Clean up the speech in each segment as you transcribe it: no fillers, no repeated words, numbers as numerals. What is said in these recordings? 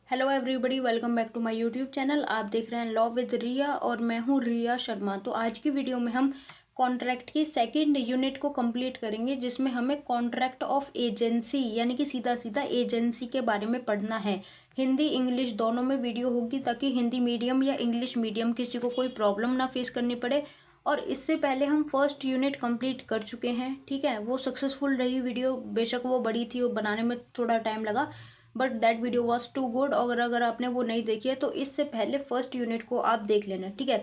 Hello everybody, welcome back to my YouTube channel. आप देख रहे हैं लॉ विद रिया और मैं हूं रिया शर्मा। तो आज की वीडियो में हम कॉन्ट्रैक्ट की सेकंड यूनिट को कंप्लीट करेंगे, जिसमें हमें कॉन्ट्रैक्ट ऑफ एजेंसी यानी कि सीधा सीधा एजेंसी के बारे में पढ़ना है। हिंदी इंग्लिश दोनों में वीडियो होगी ताकि हिंदी मीडियम या इंग्लिश मीडियम किसी को कोई प्रॉब्लम ना फेस करनी पड़े। और इससे पहले हम फर्स्ट यूनिट कंप्लीट कर चुके हैं, ठीक है। वो सक्सेसफुल रही वीडियो, बेशक वो बड़ी थी, वो बनाने में थोड़ा टाइम लगा, but that video was too good. और अगर आपने वो नहीं देखी है तो इससे पहले फर्स्ट यूनिट को आप देख लेना, ठीक है।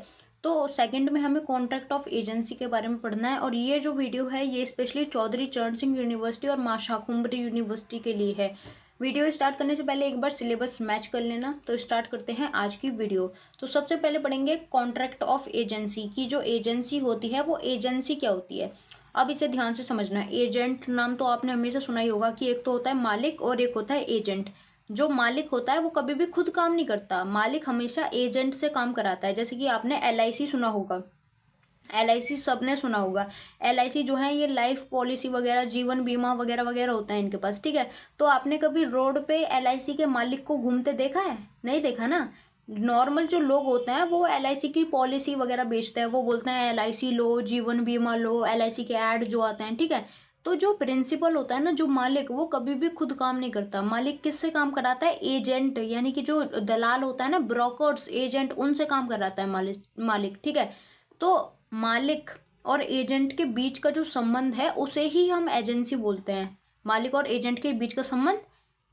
तो सेकंड में हमें कॉन्ट्रैक्ट ऑफ एजेंसी के बारे में पढ़ना है, और ये जो वीडियो है ये स्पेशली चौधरी चरण सिंह यूनिवर्सिटी और मां शाकुंभरी यूनिवर्सिटी के लिए है। वीडियो स्टार्ट करने से पहले एक बार सिलेबस मैच कर लेना। तो स्टार्ट करते हैं आज की वीडियो। तो सबसे पहले पढ़ेंगे कॉन्ट्रैक्ट ऑफ एजेंसी की। जो एजेंसी होती है वो एजेंसी क्या होती है, अब इसे ध्यान से समझना है। एजेंट नाम तो आपने हमेशा सुना ही होगा कि एक तो होता है मालिक और एक होता है एजेंट। जो मालिक होता है वो कभी भी खुद काम नहीं करता, मालिक हमेशा एजेंट से काम कराता है। जैसे कि आपने एलआईसी सुना होगा, एलआईसी सबने सुना होगा। एलआईसी जो है ये लाइफ पॉलिसी वगैरह, जीवन बीमा वगैरह वगैरह होता है इनके पास, ठीक है। तो आपने कभी रोड पे एलआईसी के मालिक को घूमते देखा है? नहीं देखा ना। नॉर्मल जो लोग होते हैं वो एलआईसी की पॉलिसी वगैरह बेचते हैं, वो बोलते हैं एलआईसी लो, जीवन बीमा लो, एलआईसी के ऐड जो आते हैं, ठीक है। तो जो प्रिंसिपल होता है ना, जो मालिक, वो कभी भी खुद काम नहीं करता। मालिक किससे काम कराता है? एजेंट, यानी कि जो दलाल होता है ना, ब्रोकर्स, एजेंट, उनसे काम कराता है मालिक, ठीक है। तो मालिक और एजेंट के बीच का जो संबंध है उसे ही हम एजेंसी बोलते हैं। मालिक और एजेंट के बीच का संबंध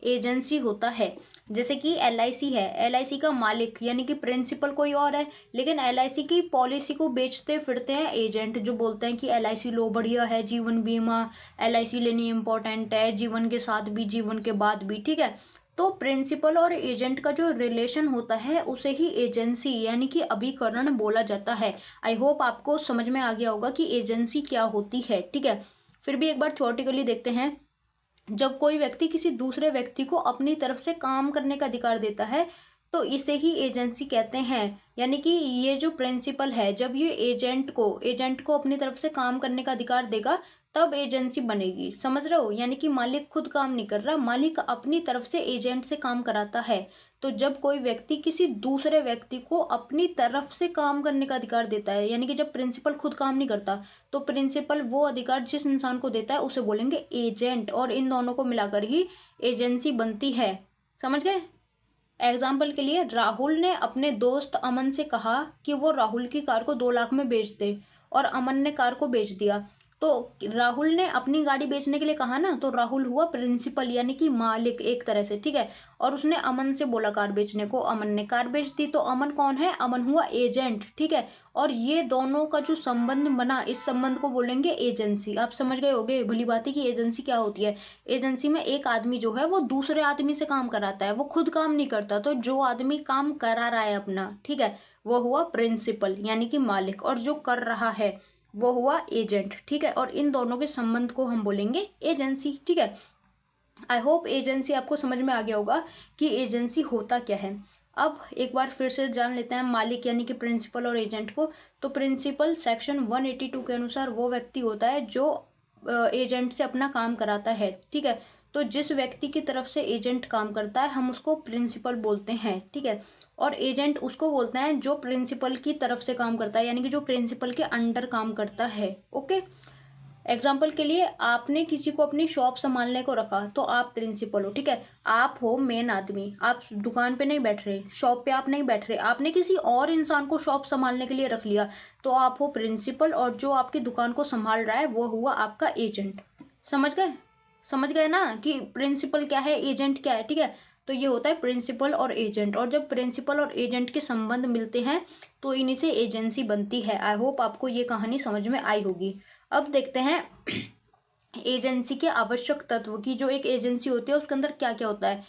एजेंसी होता है। जैसे कि एलआईसी है, एलआईसी का मालिक यानी कि प्रिंसिपल कोई और है, लेकिन एलआईसी की पॉलिसी को बेचते फिरते हैं एजेंट, जो बोलते हैं कि एलआईसी लो, बढ़िया है, जीवन बीमा, एलआईसी लेनी इंपॉर्टेंट है, जीवन के साथ भी जीवन के बाद भी, ठीक है। तो प्रिंसिपल और एजेंट का जो रिलेशन होता है उसे ही एजेंसी यानी कि अभिकरण बोला जाता है। आई होप आपको समझ में आ गया होगा कि एजेंसी क्या होती है, ठीक है। फिर भी एक बार थ्योरेटिकली देखते हैं। जब कोई व्यक्ति किसी दूसरे व्यक्ति को अपनी तरफ से काम करने का अधिकार देता है तो इसे ही एजेंसी कहते हैं। यानी कि ये जो प्रिंसिपल है, जब ये एजेंट को अपनी तरफ से काम करने का अधिकार देगा तब एजेंसी बनेगी। समझ रहे हो? यानी कि मालिक खुद काम नहीं कर रहा, मालिक अपनी तरफ से एजेंट से काम कराता है। तो जब कोई व्यक्ति किसी दूसरे व्यक्ति को अपनी तरफ से काम करने का अधिकार देता है, यानी कि जब प्रिंसिपल खुद काम नहीं करता, तो प्रिंसिपल वो अधिकार जिस इंसान को देता है उसे बोलेंगे एजेंट, और इन दोनों को मिलाकर ही एजेंसी बनती है। समझ गए? एग्जाम्पल के लिए, राहुल ने अपने दोस्त अमन से कहा कि वो राहुल की कार को 2 लाख में बेच दे, और अमन ने कार को बेच दिया। तो राहुल ने अपनी गाड़ी बेचने के लिए कहा ना, तो राहुल हुआ प्रिंसिपल यानी कि मालिक एक तरह से, ठीक है। और उसने अमन से बोला कार बेचने को, अमन ने कार बेच दी, तो अमन कौन है? अमन हुआ एजेंट, ठीक है। और ये दोनों का जो संबंध बना, इस संबंध को बोलेंगे एजेंसी। आप समझ गए होगे भली बात है कि एजेंसी क्या होती है। एजेंसी में एक आदमी जो है वो दूसरे आदमी से काम कराता है, वो खुद काम नहीं करता। तो जो आदमी काम करा रहा है अपना, ठीक है, वो हुआ प्रिंसिपल यानी कि मालिक, और जो कर रहा है वो हुआ एजेंट, ठीक है। और इन दोनों के संबंध को हम बोलेंगे एजेंसी, ठीक है। आई होप एजेंसी आपको समझ में आ गया होगा कि एजेंसी होता क्या है। अब एक बार फिर से जान लेते हैं मालिक यानी कि प्रिंसिपल और एजेंट को। तो प्रिंसिपल सेक्शन 182 के अनुसार वो व्यक्ति होता है जो एजेंट से अपना काम कराता है, ठीक है। तो जिस व्यक्ति की तरफ से एजेंट काम करता है हम उसको प्रिंसिपल बोलते हैं, ठीक है। और एजेंट उसको बोलते हैं जो प्रिंसिपल की तरफ से काम करता है, यानी कि जो प्रिंसिपल के अंडर काम करता है, ओके। एग्जाम्पल के लिए, आपने किसी को अपनी शॉप संभालने को रखा तो आप प्रिंसिपल हो, ठीक है। आप हो मेन आदमी, आप दुकान पे नहीं बैठ रहे, शॉप पे आप नहीं बैठ रहे, आपने किसी और इंसान को शॉप संभालने के लिए रख लिया, तो आप हो प्रिंसिपल, और जो आपकी दुकान को संभाल रहा है वो हुआ आपका एजेंट। समझ गए? समझ गए ना कि प्रिंसिपल क्या है, एजेंट क्या है, ठीक है। तो ये होता है प्रिंसिपल और एजेंट, और जब प्रिंसिपल और एजेंट के संबंध मिलते हैं तो इन्हीं से एजेंसी बनती है। आई होप आपको ये कहानी समझ में आई होगी। अब देखते हैं एजेंसी के आवश्यक तत्व की। जो एक एजेंसी होती है उसके अंदर क्या क्या होता है,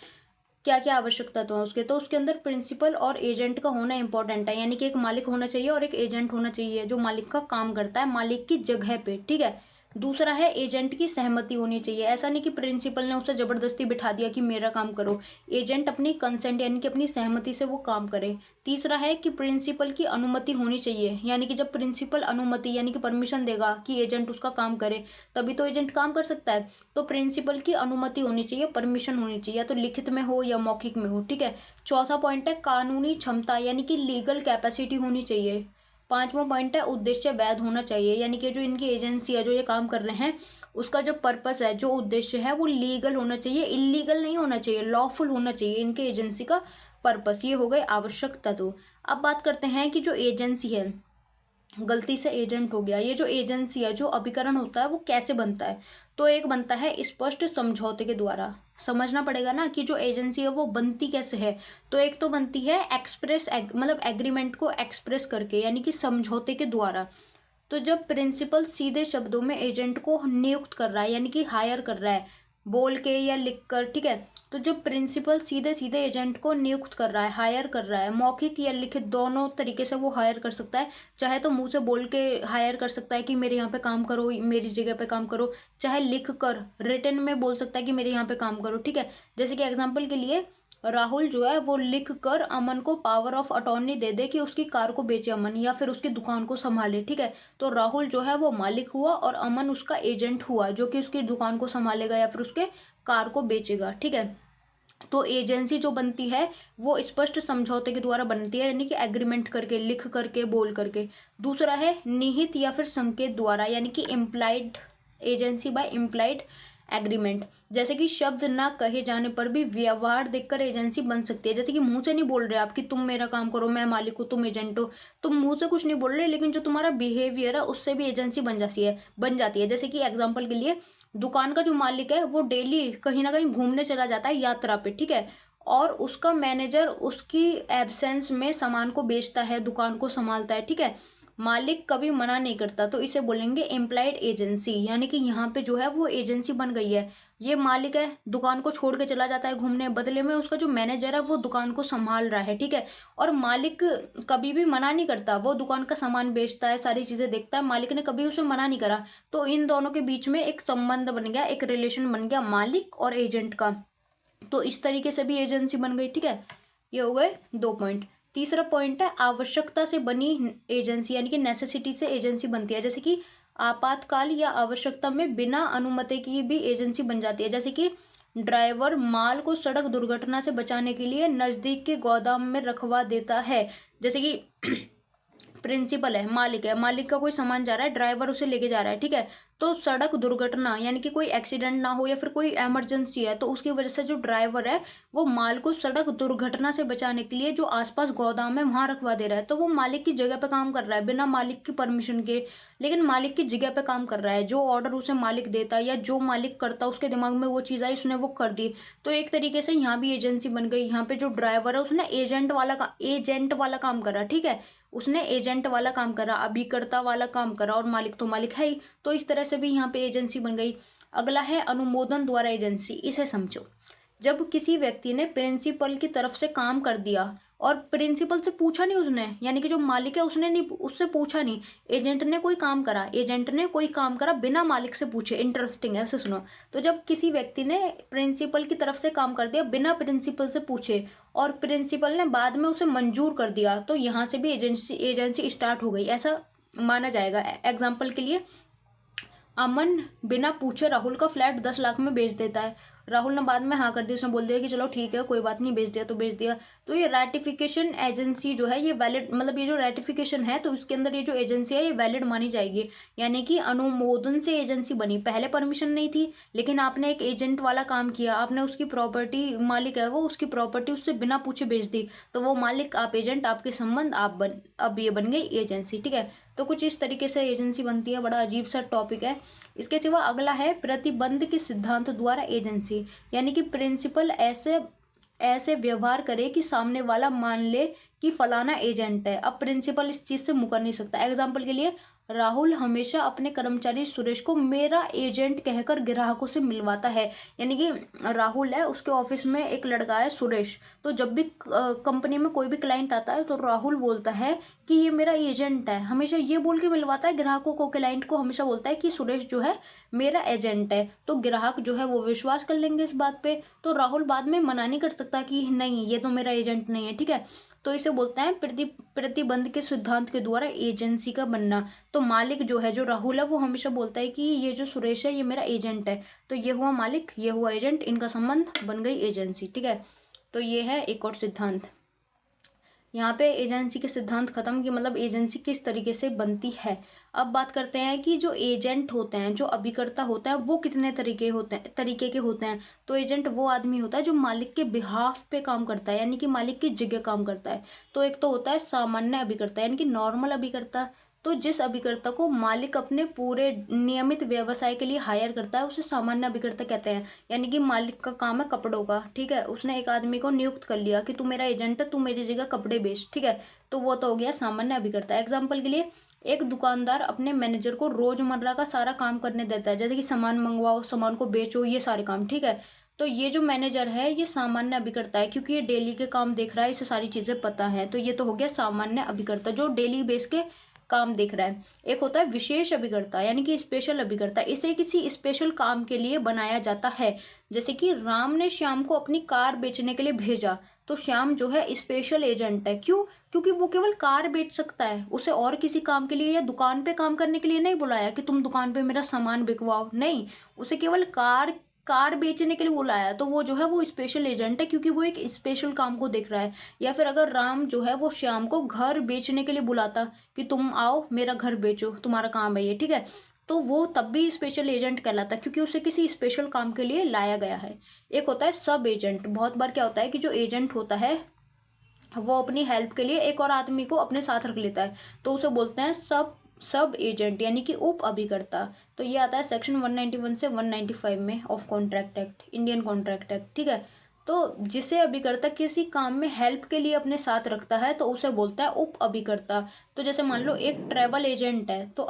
क्या क्या आवश्यक तत्व है उसके। तो उसके अंदर प्रिंसिपल और एजेंट का होना इंपॉर्टेंट है, यानी कि एक मालिक होना चाहिए और एक एजेंट होना चाहिए जो मालिक का काम करता है मालिक की जगह पे, ठीक है। दूसरा है एजेंट की सहमति होनी चाहिए। ऐसा नहीं कि प्रिंसिपल ने उसे जबरदस्ती बिठा दिया कि मेरा काम करो, एजेंट अपनी कंसेंट यानी कि अपनी सहमति से वो काम करे। तीसरा है कि प्रिंसिपल की अनुमति होनी चाहिए, यानी कि जब प्रिंसिपल अनुमति यानी कि परमिशन देगा कि एजेंट उसका काम करे तभी तो एजेंट काम कर सकता है। तो प्रिंसिपल की अनुमति होनी चाहिए, परमिशन होनी चाहिए, या तो लिखित में हो या मौखिक में हो, ठीक है। चौथा पॉइंट है कानूनी क्षमता यानी कि लीगल कैपेसिटी होनी चाहिए। पांचवा पॉइंट है उद्देश्य वैध होना चाहिए, यानी कि जो इनकी एजेंसी है जो ये काम कर रहे हैं उसका जो पर्पस है, जो उद्देश्य है वो लीगल होना चाहिए, इलीगल नहीं होना चाहिए, लॉफुल होना चाहिए इनके एजेंसी का पर्पस। ये हो गए आवश्यक तत्व। अब बात करते हैं कि जो एजेंसी है, गलती से एजेंट हो गया, ये जो एजेंसी है जो अभिकरण होता है वो कैसे बनता है। तो एक बनता है स्पष्ट समझौते के द्वारा। समझना पड़ेगा ना कि जो एजेंसी है वो बनती कैसे है। तो एक तो बनती है एक्सप्रेस मतलब एग्रीमेंट को एक्सप्रेस करके यानी कि समझौते के द्वारा। तो जब प्रिंसिपल सीधे शब्दों में एजेंट को नियुक्त कर रहा है यानी कि हायर कर रहा है, बोल के या लिख कर, ठीक है। तो जब प्रिंसिपल सीधे सीधे एजेंट को नियुक्त कर रहा है, हायर कर रहा है, मौखिक या लिखित दोनों तरीके से वो हायर कर सकता है। चाहे तो मुंह से बोल के हायर कर सकता है कि मेरे यहाँ पे काम करो, मेरी जगह पे काम करो, चाहे लिख कर रिटन में बोल सकता है कि मेरे यहाँ पे काम करो, ठीक है। जैसे कि एग्जाम्पल के लिए राहुल जो है वो लिख कर अमन को पावर ऑफ अटॉर्नी दे दे कि उसकी कार को बेचे अमन, या फिर उसकी दुकान को संभाले, ठीक है। तो राहुल जो है वो मालिक हुआ और अमन उसका एजेंट हुआ जो कि उसकी दुकान को संभालेगा या फिर उसके कार को बेचेगा, ठीक है। तो एजेंसी जो बनती है वो स्पष्ट समझौते के द्वारा बनती है, यानी कि एग्रीमेंट करके, लिख करके, बोल करके। दूसरा है निहित या फिर संकेत द्वारा, यानी कि implied agency bye implied agreement. जैसे कि शब्द ना कहे जाने पर भी व्यवहार देखकर एजेंसी बन सकती है। जैसे कि मुंह से नहीं बोल रहे आप कि तुम मेरा काम करो, मैं मालिक हूँ, तुम एजेंट हो, तुम मुंह से कुछ नहीं बोल रहे, लेकिन जो तुम्हारा बिहेवियर है उससे भी एजेंसी बन जाती है। जैसे कि एग्जाम्पल के लिए दुकान का जो मालिक है वो डेली कहीं ना कहीं घूमने चला जाता है यात्रा पे, ठीक है। और उसका मैनेजर उसकी एब्सेंस में सामान को बेचता है, दुकान को संभालता है, ठीक है। मालिक कभी मना नहीं करता, तो इसे बोलेंगे एम्प्लॉयड एजेंसी, यानी कि यहाँ पे जो है वो एजेंसी बन गई है। ये मालिक है, दुकान को छोड़ के चला जाता है घूमने, बदले में उसका जो मैनेजर है वो दुकान को संभाल रहा है, ठीक है। और मालिक कभी भी मना नहीं करता, वो दुकान का सामान बेचता है, सारी चीजें देखता है, मालिक ने कभी उसे मना नहीं करा। तो इन दोनों के बीच में एक संबंध बन गया, एक रिलेशन बन गया मालिक और एजेंट का। तो इस तरीके से भी एजेंसी बन गई, ठीक है। ये हो गए 2 पॉइंट। तीसरा पॉइंट है आवश्यकता से बनी एजेंसी, यानी कि नेसेसिटी से एजेंसी बनती है। जैसे कि आपातकाल या आवश्यकता में बिना अनुमति की भी एजेंसी बन जाती है। जैसे कि ड्राइवर माल को सड़क दुर्घटना से बचाने के लिए नजदीक के गोदाम में रखवा देता है। जैसे कि प्रिंसिपल है, मालिक का कोई सामान जा रहा है, ड्राइवर उसे लेके जा रहा है, ठीक है। तो सड़क दुर्घटना यानी कि कोई एक्सीडेंट ना हो या फिर कोई इमरजेंसी है, तो उसकी वजह से जो ड्राइवर है वो माल को सड़क दुर्घटना से बचाने के लिए जो आसपास गोदाम है वहां रखवा दे रहा है। तो वो मालिक की जगह पे काम कर रहा है बिना मालिक की परमिशन के, लेकिन मालिक की जगह पे काम कर रहा है। जो ऑर्डर उसे मालिक देता है या जो मालिक करता है उसके दिमाग में वो चीज़ आई, उसने वो कर दी। तो एक तरीके से यहाँ भी एजेंसी बन गई। यहाँ पे जो ड्राइवर है उसने एजेंट वाला काम करा, ठीक है। उसने एजेंट वाला काम करा, अभिकर्ता वाला काम करा, और मालिक तो मालिक है ही। तो इस तरह से भी यहाँ पे एजेंसी बन गई। अगला है अनुमोदन द्वारा एजेंसी। इसे समझो, जब किसी व्यक्ति ने प्रिंसिपल की तरफ से काम कर दिया और प्रिंसिपल से पूछा नहीं उसने, यानी कि जो मालिक है उसने नहीं, उससे पूछा नहीं, एजेंट ने कोई काम करा बिना मालिक से पूछे। इंटरेस्टिंग है, ऐसे सुनो। तो जब किसी व्यक्ति ने प्रिंसिपल की तरफ से काम कर दिया बिना प्रिंसिपल से पूछे और प्रिंसिपल ने बाद में उसे मंजूर कर दिया, तो यहाँ से भी एजेंसी स्टार्ट हो गई, ऐसा माना जाएगा। एग्जाम्पल के लिए अमन बिना पूछे राहुल का फ्लैट 10 लाख में बेच देता है। राहुल ने बाद में हाँ कर दी, उसने बोल दिया कि चलो ठीक है कोई बात नहीं, बेच दिया तो बेच दिया। तो ये रेटिफिकेशन एजेंसी जो है ये वैलिड, मतलब ये जो रेटिफिकेशन है तो इसके अंदर ये जो एजेंसी है ये वैलिड मानी जाएगी। यानी कि अनुमोदन से एजेंसी बनी, पहले परमिशन नहीं थी लेकिन आपने एक एजेंट वाला काम किया, आपने उसकी प्रॉपर्टी, मालिक है वो, उसकी प्रॉपर्टी उससे बिना पूछे बेच दी, तो वो मालिक आप एजेंट, आपके संबंध अब ये बन गई एजेंसी, ठीक है। तो कुछ इस तरीके से एजेंसी बनती है। बड़ा अजीब सा टॉपिक है। इसके सिवा अगला है प्रतिबंध के सिद्धांत द्वारा एजेंसी, यानी कि प्रिंसिपल ऐसे व्यवहार करे कि सामने वाला मान ले कि फलाना एजेंट है। अब प्रिंसिपल इस चीज़ से मुकर नहीं सकता। एग्जाम्पल के लिए राहुल हमेशा अपने कर्मचारी सुरेश को मेरा एजेंट कहकर ग्राहकों से मिलवाता है। यानी कि राहुल है, उसके ऑफिस में एक लड़का है सुरेश, तो जब भी कंपनी में कोई भी क्लाइंट आता है तो राहुल बोलता है कि ये मेरा एजेंट है, हमेशा ये बोल के मिलवाता है ग्राहकों को, क्लाइंट को हमेशा बोलता है कि सुरेश जो है मेरा एजेंट है। तो ग्राहक जो है वो विश्वास कर लेंगे इस बात पे, तो राहुल बाद में मना नहीं कर सकता कि नहीं ये तो मेरा एजेंट नहीं है, ठीक है। तो इसे बोलते हैं प्रतिबंध के सिद्धांत के द्वारा एजेंसी का बनना। तो मालिक जो है, जो राहुल है, वो हमेशा बोलता है कि ये जो सुरेश है ये मेरा एजेंट है, तो ये हुआ मालिक, ये हुआ एजेंट, इनका संबंध बन गई एजेंसी, ठीक है। तो ये है एक और सिद्धांत। यहाँ पे एजेंसी के सिद्धांत खत्म, कि मतलब एजेंसी किस तरीके से बनती है। अब बात करते हैं कि जो एजेंट होते हैं, जो अभिकर्ता होते हैं, वो कितने तरीके के होते हैं। तो एजेंट वो आदमी होता है जो मालिक के बिहाफ पे काम करता है, यानी कि मालिक की जगह काम करता है। तो एक तो होता है सामान्य अभिकर्ता, यानी कि नॉर्मल अभिकर्ता। तो जिस अभिकर्ता को मालिक अपने पूरे नियमित व्यवसाय के लिए हायर करता है उसे सामान्य अभिकर्ता कहते हैं। यानी कि मालिक का काम है कपड़ों का, ठीक है, उसने एक आदमी को नियुक्त कर लिया कि तू मेरा एजेंट है, तू मेरी जगह कपड़े बेच, ठीक है, तो वो तो हो गया सामान्य अभिकर्ता। एग्जाम्पल के लिए, एक दुकानदार अपने मैनेजर को रोजमर्रा का सारा काम करने देता है, जैसे कि सामान मंगवाओ, सामान को बेचो, ये सारे काम, ठीक है। तो ये जो मैनेजर है ये सामान्य अभिकर्ता है, क्योंकि ये डेली के काम देख रहा है, इसे सारी चीजें पता है, तो ये तो हो गया सामान्य अभिकर्ता जो डेली बेस के काम देख रहा है। एक होता है विशेष अभिकर्ता, यानी कि स्पेशल अभिकर्ता, इसे किसी स्पेशल काम के लिए बनाया जाता है। जैसे कि राम ने श्याम को अपनी कार बेचने के लिए भेजा, तो श्याम जो है स्पेशल एजेंट है। क्यों? क्योंकि वो केवल कार बेच सकता है, उसे और किसी काम के लिए या दुकान पे काम करने के लिए नहीं बुलाया कि तुम दुकान पे मेरा सामान बिकवाओ, नहीं, उसे केवल कार बेचने के लिए बुलाया, तो वो जो है वो स्पेशल एजेंट है, क्योंकि वो एक स्पेशल काम को देख रहा है। या फिर अगर राम जो है वो श्याम को घर बेचने के लिए बुलाता कि तुम आओ मेरा घर बेचो, तुम्हारा काम है ये, ठीक है, तो वो तब भी स्पेशल एजेंट कहलाता है, क्योंकि उसे किसी स्पेशल काम के लिए लाया गया है। एक होता है सब एजेंट। बहुत बार क्या होता है कि जो एजेंट होता है वो अपनी हेल्प के लिए एक और आदमी को अपने साथ रख लेता है, तो उसे बोलते हैं सब एजेंट, यानी कि उप अभिकर्ता। तो ये आता है सेक्शन 191 से 195 में of contract act, Indian contract act, ठीक है। तो जिसे अभिकर्ता किसी काम में हेल्प के लिए अपने साथ रखता है तो उसे बोलता है उप अभिकर्ता। तो जैसे मान लो एक ट्रैवल एजेंट है, तो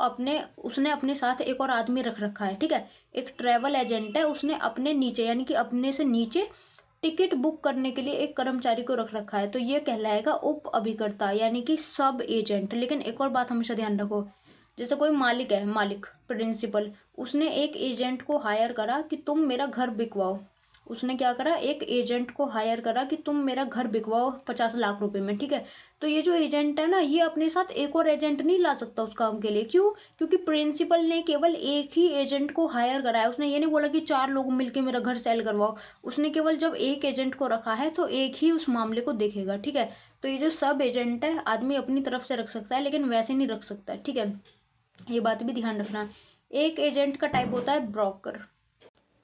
उसने अपने साथ एक और आदमी रख रखा है, ठीक है। एक ट्रैवल एजेंट है, उसने अपने नीचे, यानी कि अपने से नीचे टिकट बुक करने के लिए एक कर्मचारी को रख रखा है, तो ये कहलाएगा उप अभिकर्ता, यानी कि सब एजेंट। लेकिन एक और बात हमेशा ध्यान रखो, जैसे कोई मालिक है, मालिक प्रिंसिपल, उसने एक एजेंट को हायर करा कि तुम मेरा घर बिकवाओ। उसने क्या करा, एक एजेंट को हायर करा कि तुम मेरा घर बिकवाओ 50 लाख रुपए में, ठीक है। तो ये जो एजेंट है ना, ये अपने साथ एक और एजेंट नहीं ला सकता उस काम के लिए। क्यों? क्योंकि प्रिंसिपल ने केवल एक ही एजेंट को हायर करा है, उसने ये नहीं बोला कि 4 लोग मिलकर मेरा घर सेल करवाओ। उसने केवल जब एक एजेंट को रखा है तो एक ही उस मामले को देखेगा, ठीक है। तो ये जो सब एजेंट है, आदमी अपनी तरफ से रख सकता है लेकिन वैसे नहीं रख सकता, ठीक है, ये बात भी ध्यान रखना। एक एजेंट का टाइप होता है ब्रोकर,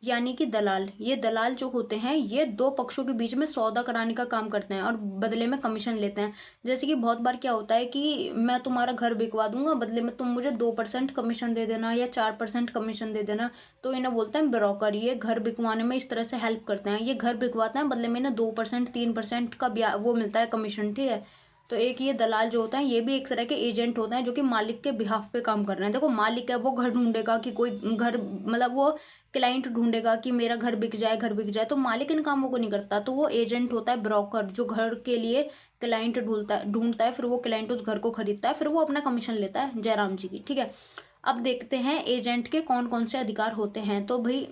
यानी कि दलाल। ये दलाल जो होते हैं ये दो पक्षों के बीच में सौदा कराने का काम करते हैं और बदले में कमीशन लेते हैं। जैसे कि बहुत बार क्या होता है कि मैं तुम्हारा घर बिकवा दूंगा, बदले में तुम मुझे 2% कमीशन दे देना या 4% कमीशन दे देना, तो इन्हें बोलते हैं ब्रोकर। ये घर बिकवाने में इस तरह से हेल्प करते हैं, ये घर बिकवाते हैं, बदले में इन्हें 2% 3% का वो मिलता है कमीशन, ठीक है। तो एक ये दलाल जो होता है ये भी एक तरह के एजेंट होते हैं जो कि मालिक के बिहाफ पे काम कर रहे हैं। देखो मालिक है, वो घर ढूंढेगा कि कोई घर, मतलब वो क्लाइंट ढूंढेगा कि मेरा घर बिक जाए, घर बिक जाए, तो मालिक इन कामों को नहीं करता। तो वो एजेंट होता है ब्रोकर, जो घर के लिए क्लाइंट ढूंढता है, फिर वो क्लाइंट उस घर को खरीदता है, फिर वो अपना कमीशन लेता है जयराम जी की, ठीक है। अब देखते हैं एजेंट के कौन कौन से अधिकार होते हैं। तो भाई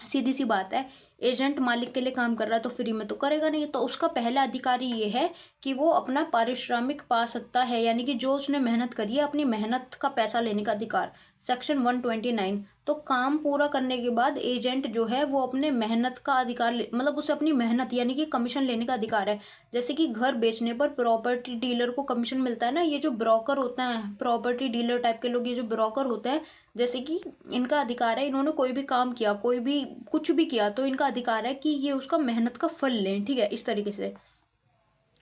सीधी सी बात है, एजेंट मालिक के लिए काम कर रहा है तो फ्री में तो करेगा नहीं, तो उसका पहला अधिकारी ये है कि वो अपना पारिश्रमिक पा सकता है, यानी कि जो उसने मेहनत करी है अपनी मेहनत का पैसा लेने का अधिकार, सेक्शन 129। तो काम पूरा करने के बाद एजेंट जो है वो अपने मेहनत का अधिकार मतलब उसे अपनी मेहनत यानी कि कमीशन लेने का अधिकार है। जैसे कि घर बेचने पर प्रॉपर्टी डीलर को कमीशन मिलता है ना, ये जो ब्रोकर होता है, प्रॉपर्टी डीलर टाइप के लोग, ये जो ब्रोकर होते हैं, जैसे कि इनका अधिकार है, इन्होंने कोई भी काम किया, कोई भी कुछ भी किया, तो इनका अधिकार है कि ये उसका मेहनत का फल लें, ठीक है, इस तरीके से।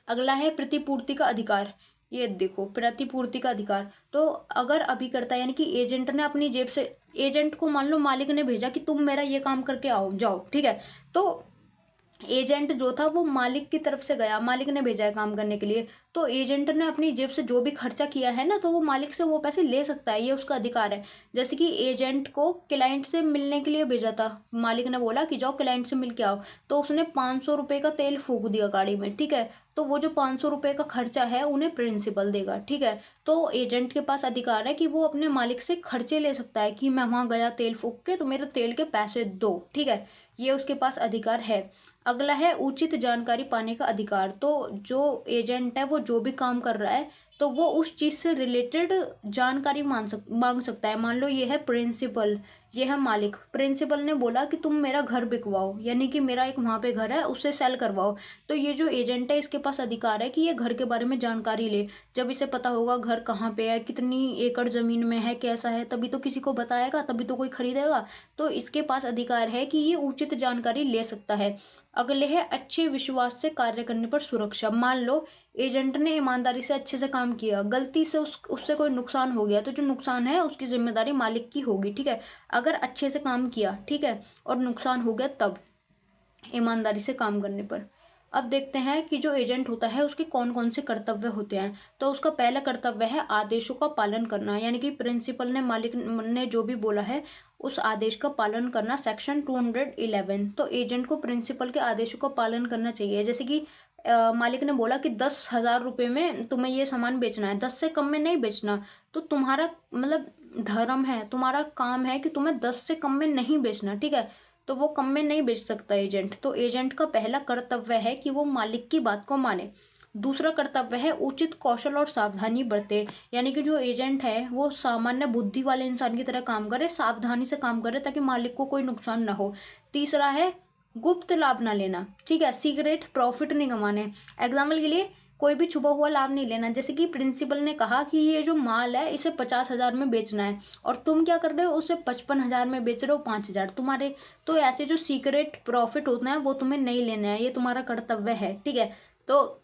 अगला है प्रतिपूर्ति का अधिकार। ये देखो प्रतिपूर्ति का अधिकार, तो अगर अभिकर्ता यानी कि एजेंट ने अपनी जेब से, एजेंट को मान लो मालिक ने भेजा कि तुम मेरा ये काम करके आओ जाओ, ठीक है, तो एजेंट जो था वो मालिक की तरफ से गया, मालिक ने भेजा है काम करने के लिए, तो एजेंट ने अपनी जेब से जो भी खर्चा किया है ना, तो वो मालिक से वो पैसे ले सकता है, ये उसका अधिकार है। जैसे कि एजेंट को क्लाइंट से मिलने के लिए भेजा था, मालिक ने बोला कि जाओ क्लाइंट से मिल के आओ, तो उसने 500 रुपये का तेल फूक दिया गाड़ी में, ठीक है, तो वो जो 500 रुपये का खर्चा है उन्हें प्रिंसिपल देगा, ठीक है। तो एजेंट के पास अधिकार है कि वो अपने मालिक से खर्चे ले सकता है कि मैं वहाँ गया तेल फूक के, तो मेरे तेल के पैसे दो, ठीक है, ये उसके पास अधिकार है। अगला है उचित जानकारी पाने का अधिकार। तो जो एजेंट है वो जो भी काम कर रहा है तो वो उस चीज़ से रिलेटेड जानकारी मांग सकता है। मान लो ये है प्रिंसिपल, ये है मालिक, प्रिंसिपल ने बोला कि तुम मेरा घर बिकवाओ, यानी कि मेरा एक वहाँ पे घर है उससे सेल करवाओ, तो ये जो एजेंट है इसके पास अधिकार है कि ये घर के बारे में जानकारी ले। जब इसे पता होगा घर कहाँ पे है, कितनी एकड़ ज़मीन में है, कैसा है, तभी तो किसी को बताएगा, तभी तो कोई खरीदेगा, तो इसके पास अधिकार है कि ये उचित जानकारी ले सकता है। अगले है अच्छे विश्वास से कार्य करने पर सुरक्षा। मान लो एजेंट ने ईमानदारी से अच्छे से काम किया, गलती से उससे कोई नुकसान हो गया, तो जो नुकसान है उसकी जिम्मेदारी मालिक की होगी, ठीक है। अगर अच्छे से काम किया, ठीक है, और नुकसान हो गया तब, ईमानदारी से काम करने पर। अब देखते हैं कि जो एजेंट होता है उसके कौन कौन से कर्तव्य होते हैं। तो उसका पहला कर्तव्य है आदेशों का पालन करना, यानी कि प्रिंसिपल ने, मालिक ने जो भी बोला है उस आदेश का पालन करना, सेक्शन 211। तो एजेंट को प्रिंसिपल के आदेशों का पालन करना चाहिए। जैसे कि मालिक ने बोला कि 10,000 रुपये में तुम्हें ये सामान बेचना है, 10 से कम में नहीं बेचना, तो तुम्हारा मतलब धर्म है, तुम्हारा काम है कि तुम्हें 10 से कम में नहीं बेचना, ठीक है, तो वो कम में नहीं बेच सकता एजेंट। तो एजेंट का पहला कर्तव्य है कि वो मालिक की बात को माने। दूसरा कर्तव्य है उचित कौशल और सावधानी बरते, यानी कि जो एजेंट है वो सामान्य बुद्धि वाले इंसान की तरह काम करे, सावधानी से काम करे ताकि मालिक को कोई नुकसान ना हो। तीसरा है गुप्त लाभ ना लेना, ठीक है, सीक्रेट प्रॉफिट नहीं कमाने। एग्जाम्पल के लिए कोई भी छुपा हुआ लाभ नहीं लेना। जैसे कि प्रिंसिपल ने कहा कि ये जो माल है इसे 50,000 में बेचना है, और तुम क्या कर रहे हो, उसे 55,000 में बेच रहे हो, 5,000 तुम्हारे। तो ऐसे जो सीक्रेट प्रॉफिट होता है वो तुम्हें नहीं लेना है, ये तुम्हारा कर्तव्य है, ठीक है। तो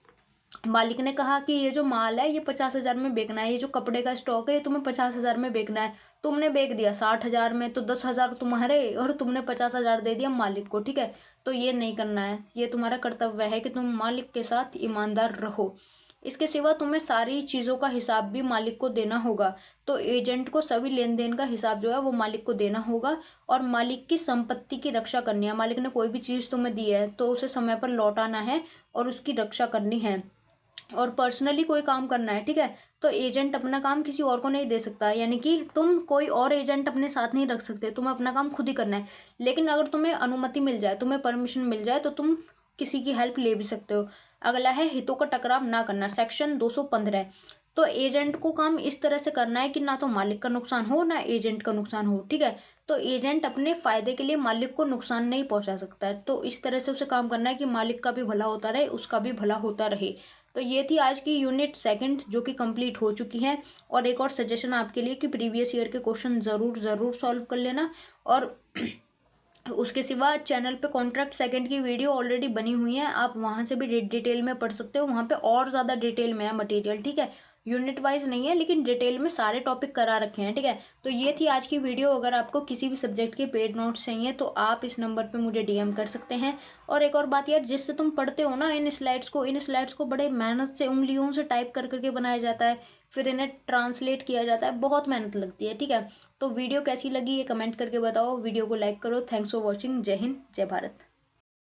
मालिक ने कहा कि ये जो माल है ये 50,000 में बेचना है, ये जो कपड़े का स्टॉक है ये तुम्हें 50,000 में बेचना है, तुमने बेच दिया 60,000 में, तो 10,000 तुम्हारे और तुमने 50,000 दे दिया मालिक को, ठीक है। तो ये नहीं करना है, ये तुम्हारा कर्तव्य है कि तुम मालिक के साथ ईमानदार रहो। इसके सिवा तुम्हें सारी चीज़ों का हिसाब भी मालिक को देना होगा। तो एजेंट को सभी लेन देन का हिसाब जो है वो मालिक को देना होगा, और मालिक की संपत्ति की रक्षा करनी है। मालिक ने कोई भी चीज़ तुम्हें दी है तो उसे समय पर लौटाना है और उसकी रक्षा करनी है, और पर्सनली कोई काम करना है, ठीक है। तो एजेंट अपना काम किसी और को नहीं दे सकता, यानी कि तुम कोई और एजेंट अपने साथ नहीं रख सकते, तुम्हें अपना काम खुद ही करना है। लेकिन अगर तुम्हें अनुमति मिल जाए, तुम्हें परमिशन मिल जाए, तो तुम किसी की हेल्प ले भी सकते हो। अगला है हितों का टकराव ना करना, सेक्शन 215। तो एजेंट को काम इस तरह से करना है कि ना तो मालिक का नुकसान हो ना एजेंट का नुकसान हो, ठीक है। तो एजेंट अपने फायदे के लिए मालिक को नुकसान नहीं पहुंचा सकता है, तो इस तरह से उसे काम करना है कि मालिक का भी भला होता रहे, उसका भी भला होता रहे। तो ये थी आज की यूनिट सेकंड जो कि कंप्लीट हो चुकी है। और एक और सजेशन आपके लिए कि प्रीवियस ईयर के क्वेश्चन ज़रूर सॉल्व कर लेना। और उसके सिवा चैनल पे कॉन्ट्रैक्ट सेकंड की वीडियो ऑलरेडी बनी हुई है, आप वहाँ से भी डिटेल में पढ़ सकते हो, वहाँ पे और ज़्यादा डिटेल में है मटेरियल, ठीक है। यूनिट वाइज नहीं है लेकिन डिटेल में सारे टॉपिक करा रखे हैं, ठीक है। तो ये थी आज की वीडियो। अगर आपको किसी भी सब्जेक्ट के पेड नोट्स चाहिए तो आप इस नंबर पे मुझे डीएम कर सकते हैं। और एक और बात यार, जिससे तुम पढ़ते हो ना इन स्लाइड्स को बड़े मेहनत से उंगलियों से टाइप कर करके बनाया जाता है, फिर इन्हें ट्रांसलेट किया जाता है, बहुत मेहनत लगती है, ठीक है। तो वीडियो कैसी लगी ये कमेंट करके बताओ, वीडियो को लाइक करो। Thanks for watching. जय हिंद, जय भारत।